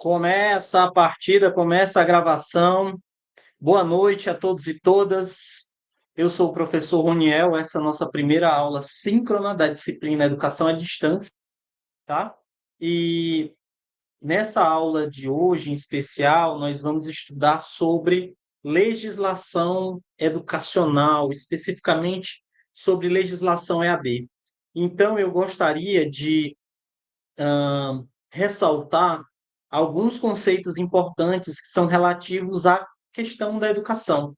Começa a partida, começa a gravação. Boa noite a todos e todas. Eu sou o professor Roniel, essa é a nossa primeira aula síncrona da disciplina Educação à Distância, tá? E nessa aula de hoje, em especial, nós vamos estudar sobre legislação educacional, especificamente sobre legislação EAD. Então, eu gostaria de ressaltar alguns conceitos importantes que são relativos à questão da educação.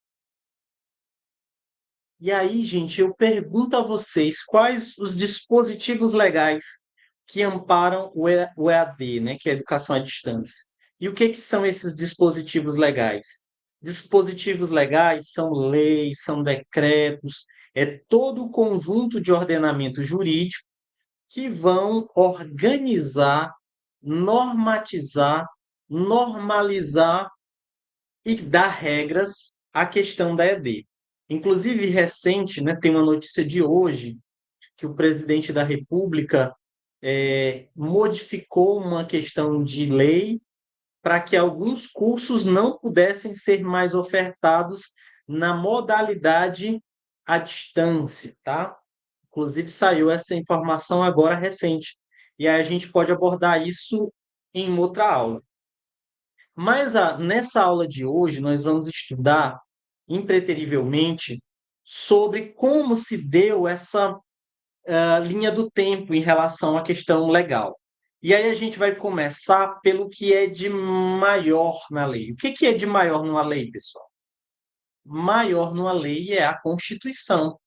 E aí, gente, eu pergunto a vocês quais os dispositivos legais que amparam o EAD, né, que é a educação à distância. E o que são esses dispositivos legais? Dispositivos legais são leis, são decretos, é todo o conjunto de ordenamento jurídico que vão organizar, normatizar, normalizar e dar regras à questão da ED. Inclusive, recente, né, tem uma notícia de hoje que o presidente da República modificou uma questão de lei para que alguns cursos não pudessem ser mais ofertados na modalidade à distância, tá? Inclusive, saiu essa informação agora recente. E aí a gente pode abordar isso em outra aula. Mas nessa aula de hoje, nós vamos estudar impreterivelmente sobre como se deu essa linha do tempo em relação à questão legal. E aí a gente vai começar pelo que é de maior na lei. O que é de maior numa lei, pessoal? Maior numa lei é a Constituição.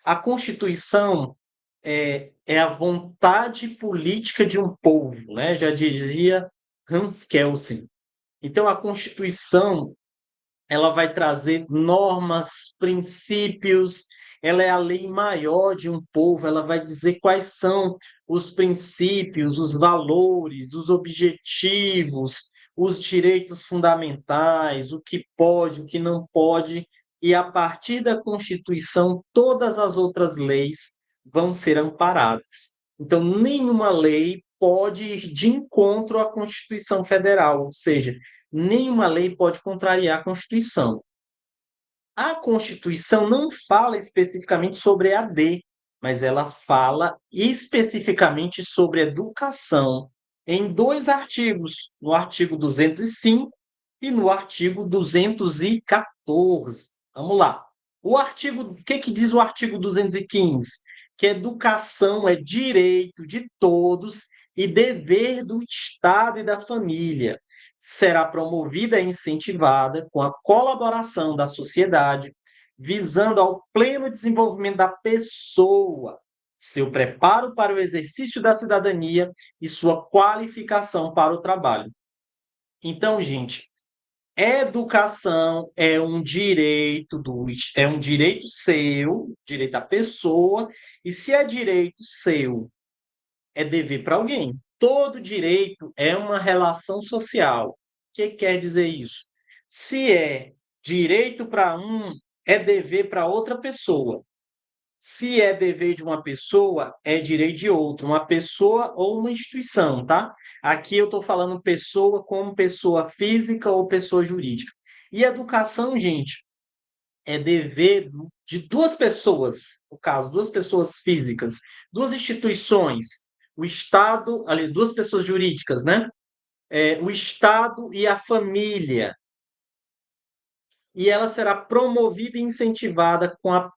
A Constituição é a vontade política de um povo, né? Já dizia Hans Kelsen. Então, a Constituição ela vai trazer normas, princípios, ela é a lei maior de um povo, ela vai dizer quais são os princípios, os valores, os objetivos, os direitos fundamentais, o que pode, o que não pode, e a partir da Constituição, todas as outras leis vão ser amparadas. Então, nenhuma lei pode ir de encontro à Constituição Federal, ou seja, nenhuma lei pode contrariar a Constituição. A Constituição não fala especificamente sobre EAD, mas ela fala especificamente sobre educação em dois artigos, no artigo 205 e no artigo 214. Vamos lá. O que diz o artigo 215? Que educação é direito de todos e dever do Estado e da família. Será promovida e incentivada com a colaboração da sociedade, visando ao pleno desenvolvimento da pessoa, seu preparo para o exercício da cidadania e sua qualificação para o trabalho. Então, gente, educação é um direito seu, direito da pessoa, e se é direito seu, é dever para alguém. Todo direito é uma relação social. O que quer dizer isso? Se é direito para um, é dever para outra pessoa. Se é dever de uma pessoa, é direito de outra, uma pessoa ou uma instituição, tá? Aqui eu estou falando pessoa como pessoa física ou pessoa jurídica. E educação, gente, é dever de duas pessoas, no caso, duas pessoas físicas, duas instituições, o Estado, ali, duas pessoas jurídicas, né? O Estado e a família. E ela será promovida e incentivada com a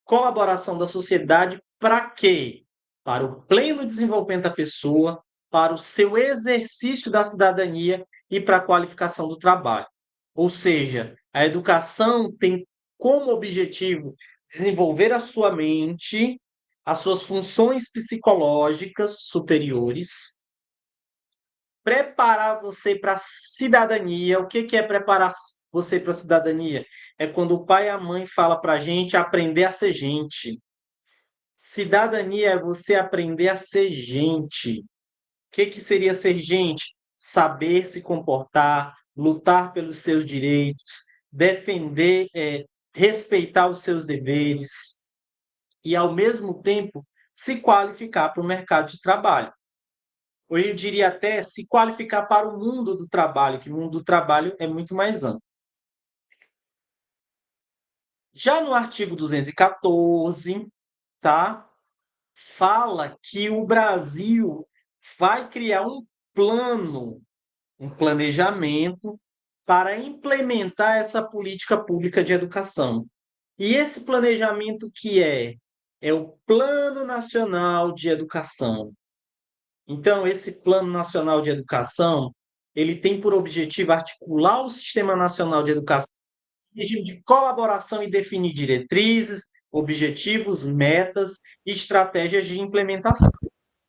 colaboração da sociedade para quê? Para o pleno desenvolvimento da pessoa, para o seu exercício da cidadania e para a qualificação do trabalho. Ou seja, a educação tem como objetivo desenvolver a sua mente, as suas funções psicológicas superiores, preparar você para a cidadania. O que é preparar você para a cidadania? É quando o pai e a mãe falam para a gente aprender a ser gente. Cidadania é você aprender a ser gente. O que seria ser gente? Saber se comportar, lutar pelos seus direitos, defender, respeitar os seus deveres e, ao mesmo tempo, se qualificar para o mercado de trabalho. ou eu diria até se qualificar para o mundo do trabalho, que o mundo do trabalho é muito mais amplo. Já no artigo 214, tá? Fala que o Brasil vai criar um plano, um planejamento para implementar essa política pública de educação. E esse planejamento que é o Plano Nacional de Educação. Então, esse Plano Nacional de Educação, ele tem por objetivo articular o Sistema Nacional de Educação em regime de colaboração e definir diretrizes, objetivos, metas e estratégias de implementação.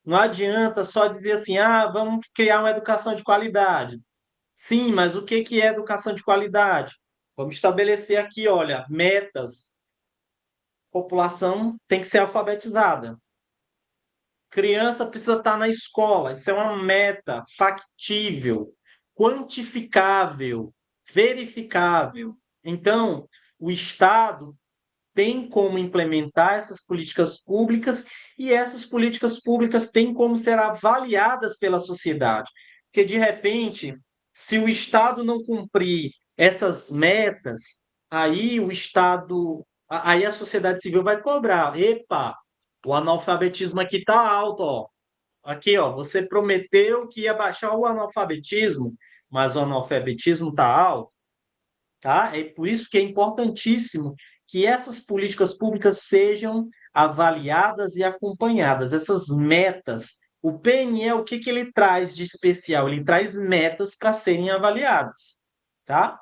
Não adianta só dizer assim, vamos criar uma educação de qualidade. Sim, mas o que é educação de qualidade? Vamos estabelecer aqui, olha, metas. População tem que ser alfabetizada. Criança precisa estar na escola. Isso é uma meta factível, quantificável, verificável. Então, o Estado tem como implementar essas políticas públicas e essas políticas públicas têm como ser avaliadas pela sociedade. Porque, de repente, se o Estado não cumprir essas metas, aí o Estado, aí a sociedade civil vai cobrar. Epa, o analfabetismo aqui está alto, ó. Aqui, ó, você prometeu que ia baixar o analfabetismo, mas o analfabetismo está alto, tá? É por isso que é importantíssimo que essas políticas públicas sejam avaliadas e acompanhadas, essas metas. O PNE, o que ele traz de especial? Ele traz metas para serem avaliadas, tá?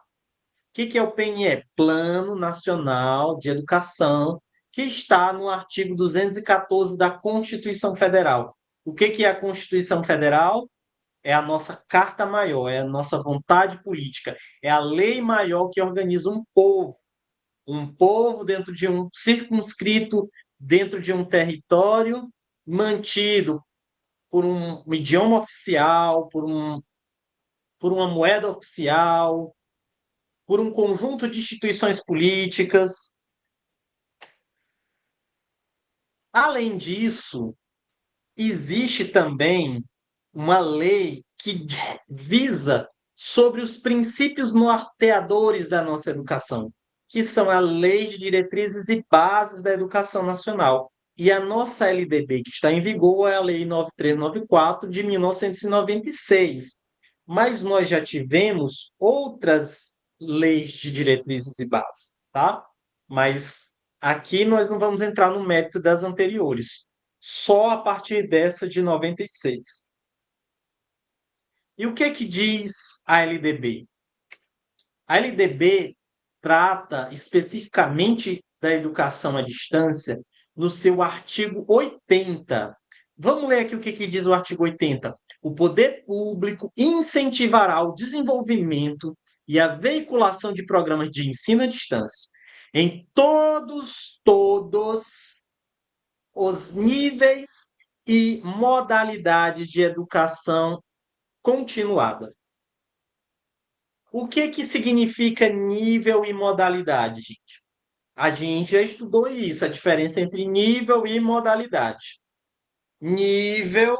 O que é o PNE? Plano Nacional de Educação, que está no artigo 214 da Constituição Federal. O que é a Constituição Federal? É a nossa carta maior, é a nossa vontade política, é a lei maior que organiza um povo dentro de um circunscrito, dentro de um território mantido por um idioma oficial, por uma moeda oficial, por um conjunto de instituições políticas. Além disso, existe também uma lei que visa sobre os princípios norteadores da nossa educação, que são a Lei de Diretrizes e Bases da Educação Nacional. E a nossa LDB, que está em vigor, é a Lei 9394 de 1996. Mas nós já tivemos outras leis de diretrizes e bases, tá? Mas aqui nós não vamos entrar no mérito das anteriores, só a partir dessa de 96. E o que diz a LDB? A LDB trata especificamente da educação à distância no seu artigo 80. Vamos ler aqui o que diz o artigo 80. O poder público incentivará o desenvolvimento e a veiculação de programas de ensino à distância em todos os níveis e modalidades de educação continuada. O que significa nível e modalidade, gente? A gente já estudou isso, a diferença entre nível e modalidade. Nível,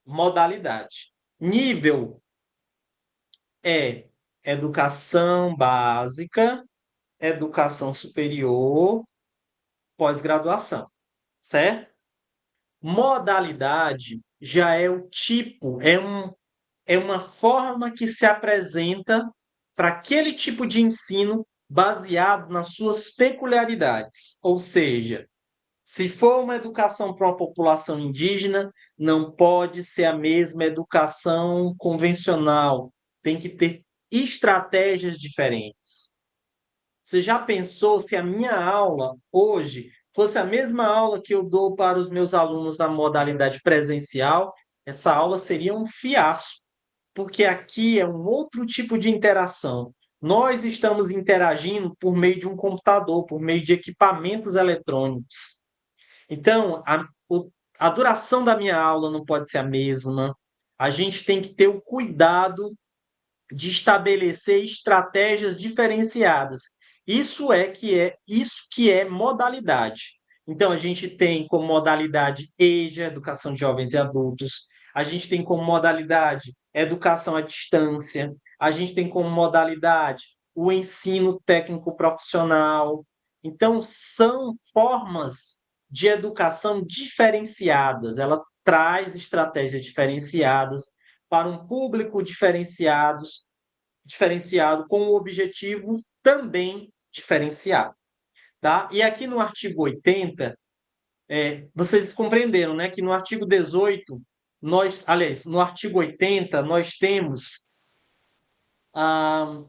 modalidade. Nível é educação básica, educação superior, pós-graduação, certo? Modalidade já é o tipo, é uma forma que se apresenta para aquele tipo de ensino baseado nas suas peculiaridades. Ou seja, se for uma educação para uma população indígena, não pode ser a mesma educação convencional. Tem que ter estratégias diferentes. Você já pensou se a minha aula hoje fosse a mesma aula que eu dou para os meus alunos na modalidade presencial? Essa aula seria um fiasco, porque aqui é um outro tipo de interação. Nós estamos interagindo por meio de um computador, por meio de equipamentos eletrônicos. Então, a duração da minha aula não pode ser a mesma. A gente tem que ter o cuidado de estabelecer estratégias diferenciadas. Isso que é modalidade. Então, a gente tem como modalidade EJA, Educação de Jovens e Adultos, a gente tem como modalidade Educação à Distância, a gente tem como modalidade o ensino técnico profissional. Então, são formas de educação diferenciadas, ela traz estratégias diferenciadas para um público diferenciado com o objetivo também diferenciado. Tá? E aqui no artigo 80, vocês compreenderam, né, que no artigo 18, aliás, no artigo 80, nós temos a,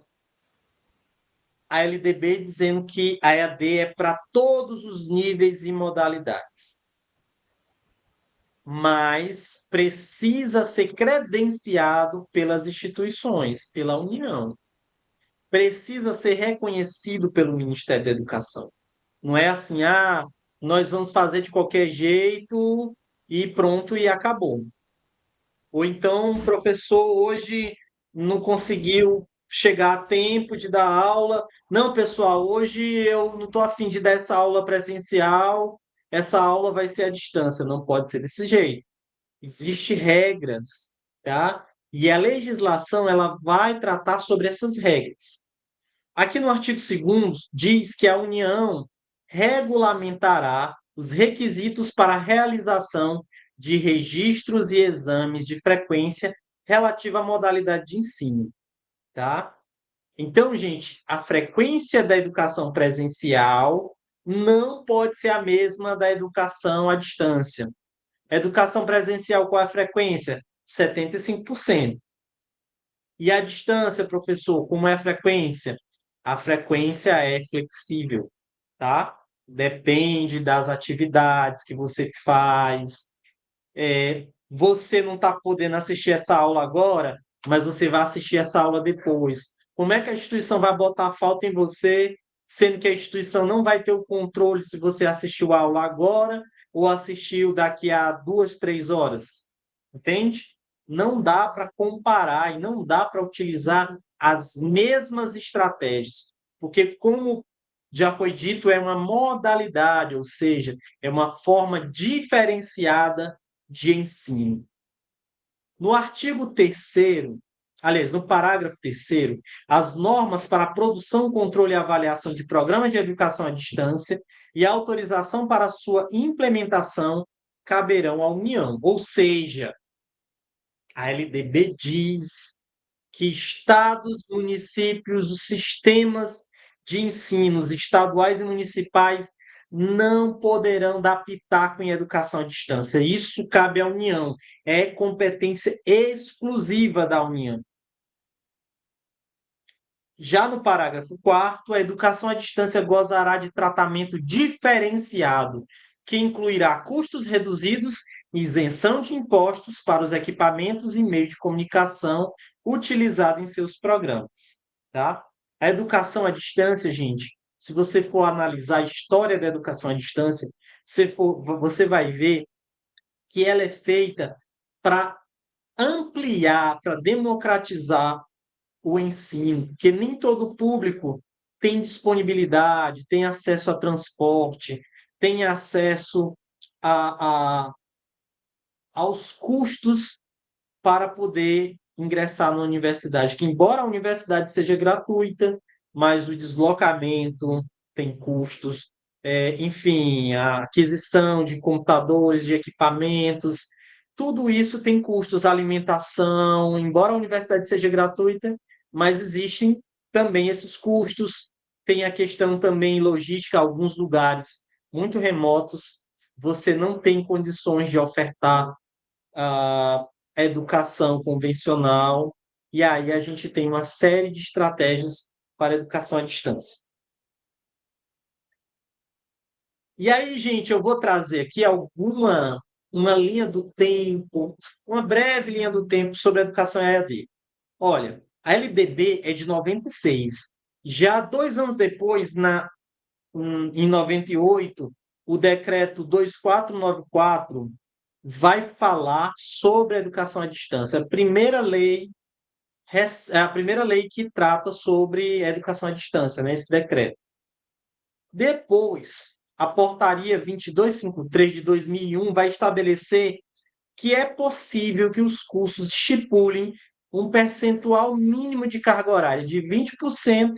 a LDB dizendo que a EAD é para todos os níveis e modalidades, mas precisa ser credenciado pelas instituições, pela União. Precisa ser reconhecido pelo Ministério da Educação. Não é assim, nós vamos fazer de qualquer jeito e pronto e acabou. Ou então o professor hoje não conseguiu chegar a tempo de dar aula. Não, pessoal, hoje eu não estou afim de dar essa aula presencial, essa aula vai ser à distância. Não pode ser desse jeito. Existem regras, tá? E a legislação ela vai tratar sobre essas regras. Aqui no artigo 2º diz que a União regulamentará os requisitos para a realização de registros e exames de frequência relativa à modalidade de ensino, tá? Então, gente, a frequência da educação presencial não pode ser a mesma da educação à distância. Educação presencial, qual é a frequência? 75%. E a distância, professor, como é a frequência? A frequência é flexível, tá? Depende das atividades que você faz. Você não está podendo assistir essa aula agora, mas você vai assistir essa aula depois. Como é que a instituição vai botar a falta em você, sendo que a instituição não vai ter o controle se você assistiu a aula agora ou assistiu daqui a 2, 3 horas? Entende? Não dá para comparar e não dá para utilizar as mesmas estratégias, porque, como já foi dito, é uma modalidade, ou seja, é uma forma diferenciada de ensino. No artigo 3º, aliás, no parágrafo 3º, as normas para a produção, controle e avaliação de programas de educação à distância e a autorização para sua implementação caberão à União. Ou seja, a LDB diz que estados, municípios, os sistemas de ensinos estaduais e municipais não poderão dar pitaco em educação à distância. Isso cabe à União, é competência exclusiva da União. Já no parágrafo 4º, a educação à distância gozará de tratamento diferenciado, que incluirá custos reduzidos e isenção de impostos para os equipamentos e meios de comunicação utilizados em seus programas. Tá? A educação à distância, se você for analisar a história da educação à distância, você vai ver que ela é feita para ampliar, para democratizar o ensino, porque nem todo público tem disponibilidade, tem acesso a transporte, tem acesso a aos custos para poder ingressar na universidade. Que, embora a universidade seja gratuita, mas o deslocamento tem custos, enfim, a aquisição de computadores, de equipamentos, tudo isso tem custos, alimentação, embora a universidade seja gratuita, mas existem também esses custos. Tem a questão também logística, alguns lugares muito remotos, você não tem condições de ofertar a educação convencional, e aí a gente tem uma série de estratégias para a educação à distância. E aí, gente, eu vou trazer aqui uma linha do tempo, uma breve linha do tempo sobre a educação EAD. Olha, a LDB é de 96. Já 2 anos depois, em 98, o decreto 2494 vai falar sobre a educação à distância. É a primeira lei que trata sobre a educação à distância, né, esse decreto. Depois, a portaria 2253 de 2001 vai estabelecer que é possível que os cursos estipulem um percentual mínimo de carga horária de 20%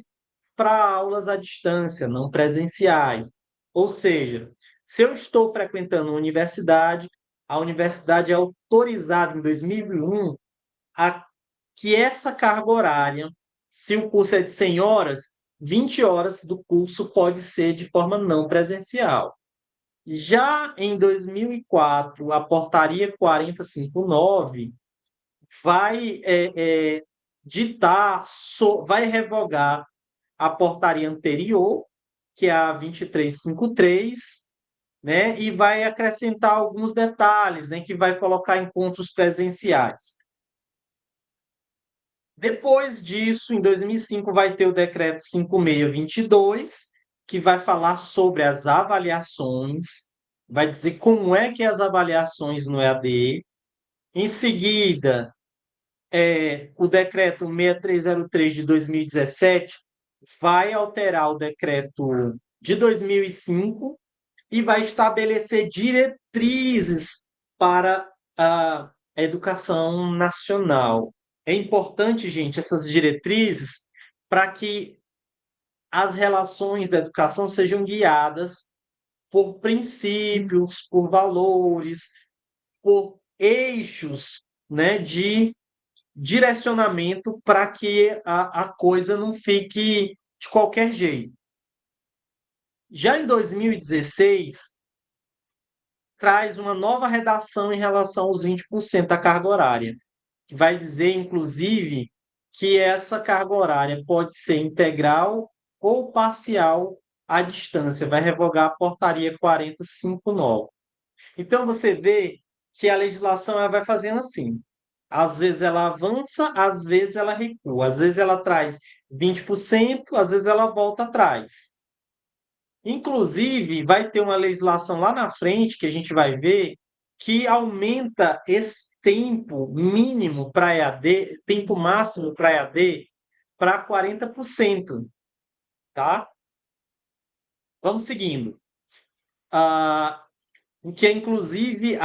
para aulas à distância, não presenciais. Ou seja, se eu estou frequentando uma universidade, a universidade é autorizada em 2001 a que essa carga horária, se o curso é de 100 horas, 20 horas do curso pode ser de forma não presencial. Já em 2004, a portaria 4059 vai ditar, vai revogar a portaria anterior, que é a 2353, né, e vai acrescentar alguns detalhes, né, que vai colocar encontros presenciais. Depois disso, em 2005, vai ter o decreto 5622, que vai falar sobre as avaliações, vai dizer como é que é as avaliações no EAD. Em seguida, o decreto 6303 de 2017 vai alterar o decreto de 2005 e vai estabelecer diretrizes para a educação nacional. É importante, gente, essas diretrizes para que as relações da educação sejam guiadas por princípios, por valores, por eixos, né, de direcionamento para que a coisa não fique de qualquer jeito. Já em 2016, traz uma nova redação em relação aos 20% da carga horária, que vai dizer, inclusive, que essa carga horária pode ser integral ou parcial à distância, vai revogar a portaria 4059. Então, você vê que a legislação ela vai fazendo assim. Às vezes ela avança, às vezes ela recua, às vezes ela traz 20%, às vezes ela volta atrás. Inclusive, vai ter uma legislação lá na frente que a gente vai ver que aumenta esse tempo mínimo para EAD, tempo máximo para EAD, para 40%, tá? Vamos seguindo. Ah, que é inclusive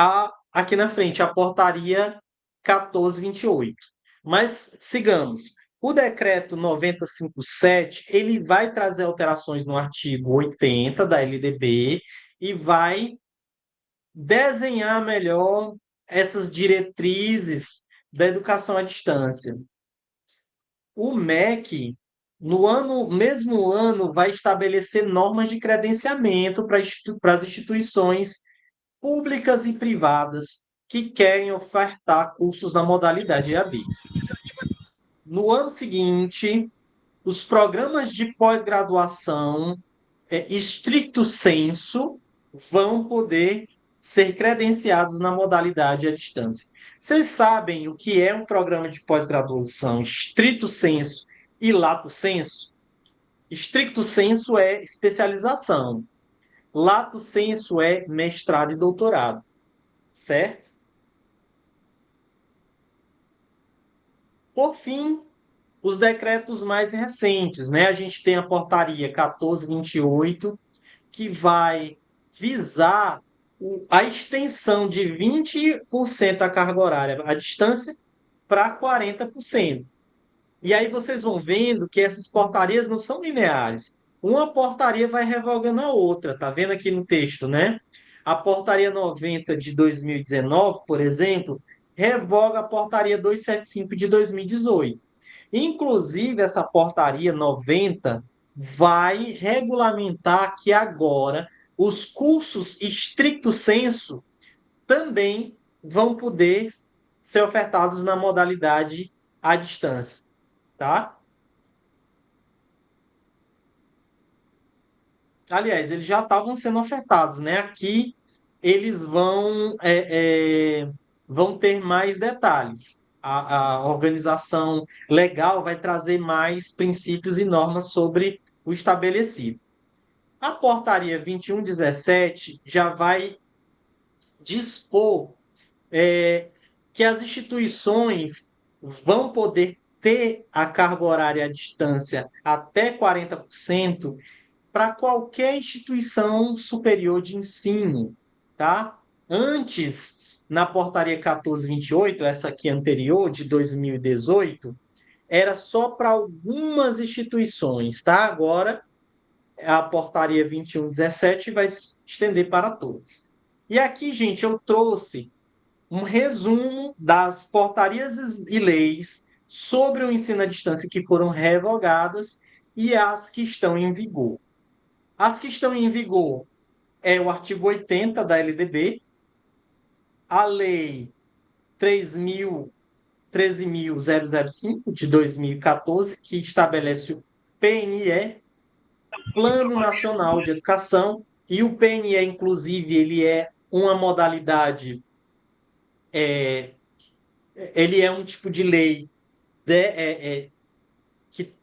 aqui na frente, a portaria 1428. Mas sigamos. O decreto 9057, ele vai trazer alterações no artigo 80 da LDB e vai desenhar melhor essas diretrizes da educação à distância. O MEC, no mesmo ano, vai estabelecer normas de credenciamento para as instituições públicas e privadas que querem ofertar cursos na modalidade EAD. No ano seguinte, os programas de pós-graduação, estricto sensu, vão poder ser credenciados na modalidade à distância. Vocês sabem o que é um programa de pós-graduação estricto sensu e lato sensu? Estricto sensu é especialização. Lato sensu é mestrado e doutorado, certo? Por fim, os decretos mais recentes, né? A gente tem a portaria 1428, que vai visar a extensão de 20% da carga horária à distância para 40%. E aí vocês vão vendo que essas portarias não são lineares. Uma portaria vai revogando a outra, tá vendo aqui no texto, né? A portaria 90 de 2019, por exemplo, revoga a portaria 275 de 2018. Inclusive, essa portaria 90 vai regulamentar que agora os cursos estricto sensu também vão poder ser ofertados na modalidade à distância, tá? Aliás, eles já estavam sendo ofertados, né? Aqui eles vão ter mais detalhes. A organização legal vai trazer mais princípios e normas sobre o estabelecido. A portaria 2117 já vai dispor que as instituições vão poder ter a carga horária à distância até 40% para qualquer instituição superior de ensino, tá? Antes, na portaria 1428, essa aqui anterior, de 2018, era só para algumas instituições, tá? Agora, a portaria 2117 vai se estender para todas. E aqui, gente, eu trouxe um resumo das portarias e leis sobre o ensino à distância que foram revogadas e as que estão em vigor. As que estão em vigor é o artigo 80 da LDB, a Lei 13.005 de 2014, que estabelece o PNE, Plano Nacional de Educação, e o PNE, inclusive, ele é uma modalidade, ele é um tipo de lei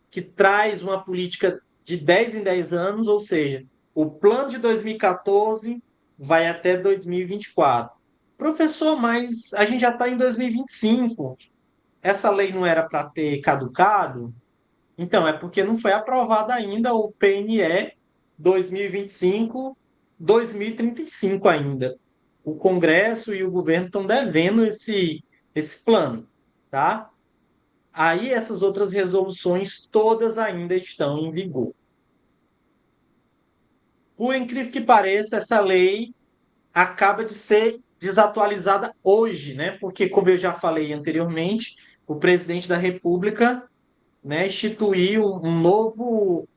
que traz uma política de 10 em 10 anos, ou seja, o plano de 2014 vai até 2024. Professor, mas a gente já está em 2025. Essa lei não era para ter caducado? Então, é porque não foi aprovado ainda o PNE 2025-2035 ainda. O Congresso e o governo estão devendo esse plano, tá? Aí essas outras resoluções todas ainda estão em vigor. Por incrível que pareça, essa lei acaba de ser desatualizada hoje, né? Porque, como eu já falei anteriormente, o presidente da República, né, instituiu um novo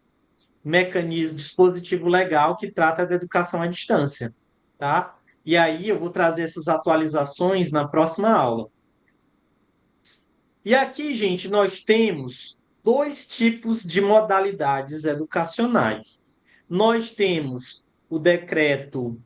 mecanismo, dispositivo legal que trata da educação à distância, tá? E aí eu vou trazer essas atualizações na próxima aula. E aqui, gente, nós temos dois tipos de modalidades educacionais. Nós temos o decreto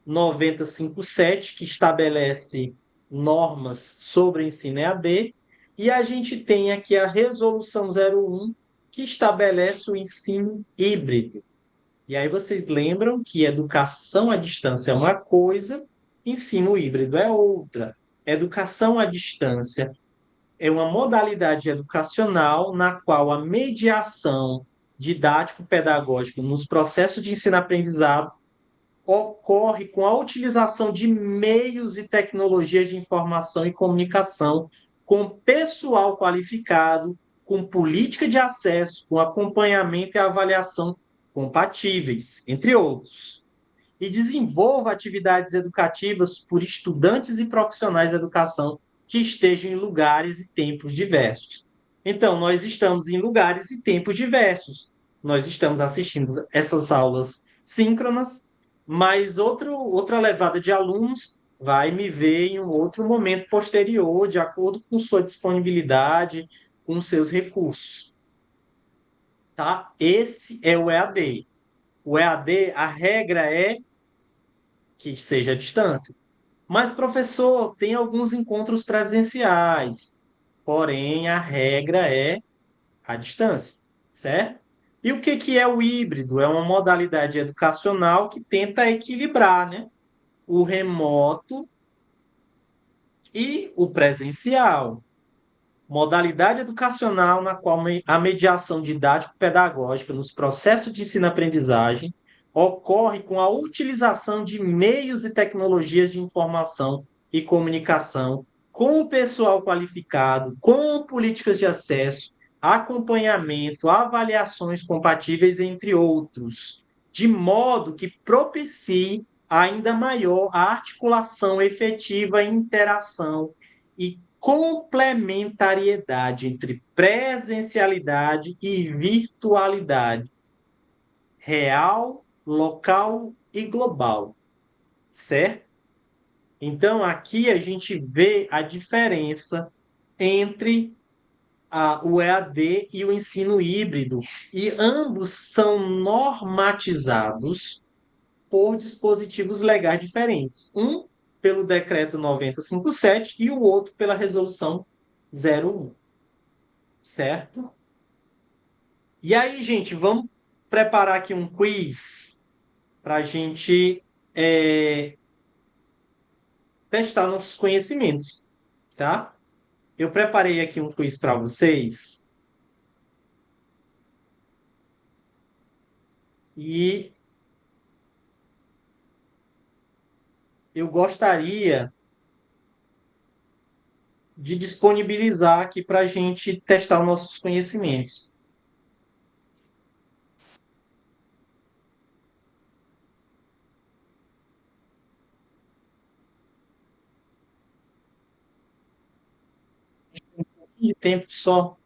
9057, que estabelece normas sobre ensino EAD, e a gente tem aqui a resolução 01, que estabelece o ensino híbrido. E aí vocês lembram que educação à distância é uma coisa, ensino híbrido é outra. Educação à distância é uma modalidade educacional na qual a mediação didático-pedagógica nos processos de ensino-aprendizado ocorre com a utilização de meios e tecnologias de informação e comunicação, com pessoal qualificado, com política de acesso, com acompanhamento e avaliação compatíveis, entre outros. E desenvolva atividades educativas por estudantes e profissionais da educação que estejam em lugares e tempos diversos. Então, nós estamos em lugares e tempos diversos. Nós estamos assistindo essas aulas síncronas, mas outra levada de alunos vai me ver em um outro momento posterior, de acordo com sua disponibilidade, com seus recursos. Tá? Esse é o EAD. O EAD, a regra é que seja à distância. Mas, professor, tem alguns encontros presenciais, porém a regra é à distância, certo? E o que é o híbrido? É uma modalidade educacional que tenta equilibrar, né, o remoto e o presencial. Modalidade educacional na qual a mediação didático-pedagógica nos processos de ensino-aprendizagem ocorre com a utilização de meios e tecnologias de informação e comunicação, com o pessoal qualificado, com políticas de acesso, acompanhamento, avaliações compatíveis, entre outros, de modo que propicie ainda maior a articulação efetiva e interação e complementariedade entre presencialidade e virtualidade, real, local e global, certo? Então, aqui a gente vê a diferença entre o EAD e o ensino híbrido, e ambos são normatizados por dispositivos legais diferentes. Um pelo decreto 9057 e o outro pela resolução 01, certo? E aí, gente, vamos preparar aqui um quiz para a gente testar nossos conhecimentos, tá? Eu preparei aqui um quiz para vocês. E eu gostaria de disponibilizar aqui para a gente testar os nossos conhecimentos. Um pouquinho de tempo só.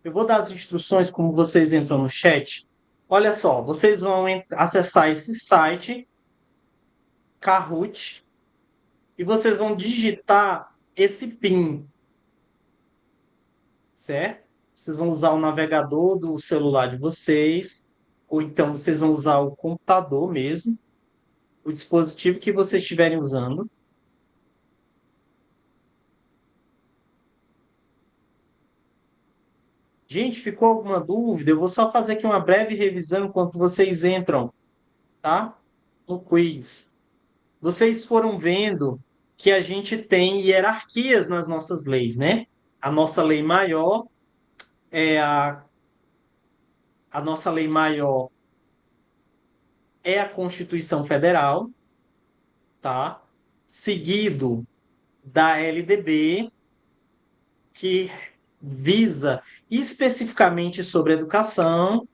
Eu vou dar as instruções como vocês entram no chat. Olha só, vocês vão acessar esse site, Kahoot, e vocês vão digitar esse PIN, certo? Vocês vão usar o navegador do celular de vocês, ou então vocês vão usar o computador mesmo, o dispositivo que vocês estiverem usando. Gente, ficou alguma dúvida? Eu vou só fazer aqui uma breve revisão enquanto vocês entram, tá? No quiz. Vocês foram vendo que a gente tem hierarquias nas nossas leis, né? A nossa lei maior é a nossa lei maior é a Constituição Federal, tá? Seguido da LDB, que visa especificamente sobre educação.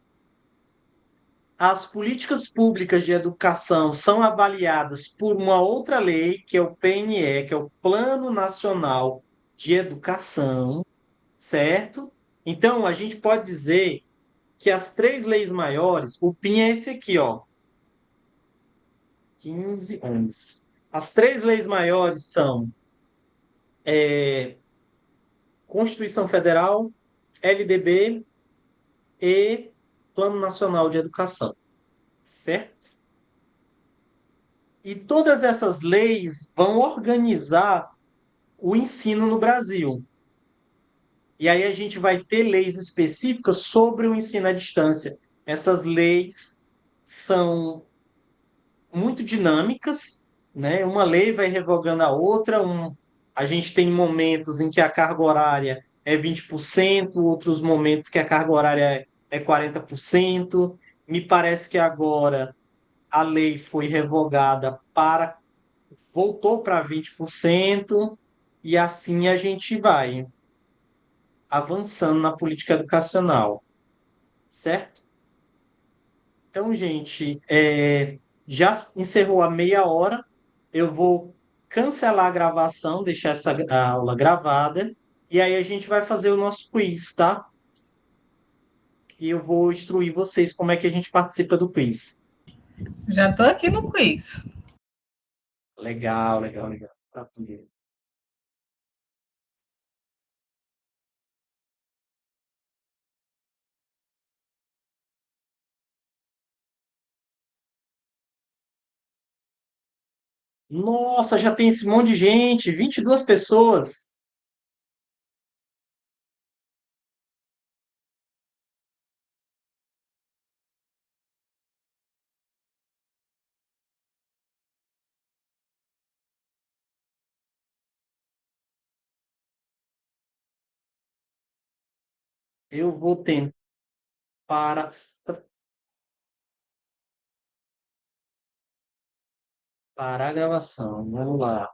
As políticas públicas de educação são avaliadas por uma outra lei, que é o PNE, que é o Plano Nacional de Educação, certo? Então, a gente pode dizer que as três leis maiores, o PIN é esse aqui, ó, 15, 11. As três leis maiores são Constituição Federal, LDB e Plano Nacional de Educação, certo? E todas essas leis vão organizar o ensino no Brasil. E aí a gente vai ter leis específicas sobre o ensino à distância. Essas leis são muito dinâmicas, né? Uma lei vai revogando a outra. A gente tem momentos em que a carga horária é 20%, outros momentos que a carga horária é 40%. Me parece que agora a lei foi revogada para voltou para 20%, e assim a gente vai avançando na política educacional, certo? Então, gente, já encerrou a meia hora, eu vou cancelar a gravação, deixar essa aula gravada, e aí a gente vai fazer o nosso quiz, tá? E eu vou instruir vocês como é que a gente participa do quiz. Já estou aqui no quiz. Legal, legal, legal. Tá tudo. Nossa, já tem esse monte de gente, 22 pessoas. Eu vou tentar para, parar a gravação. Vamos lá.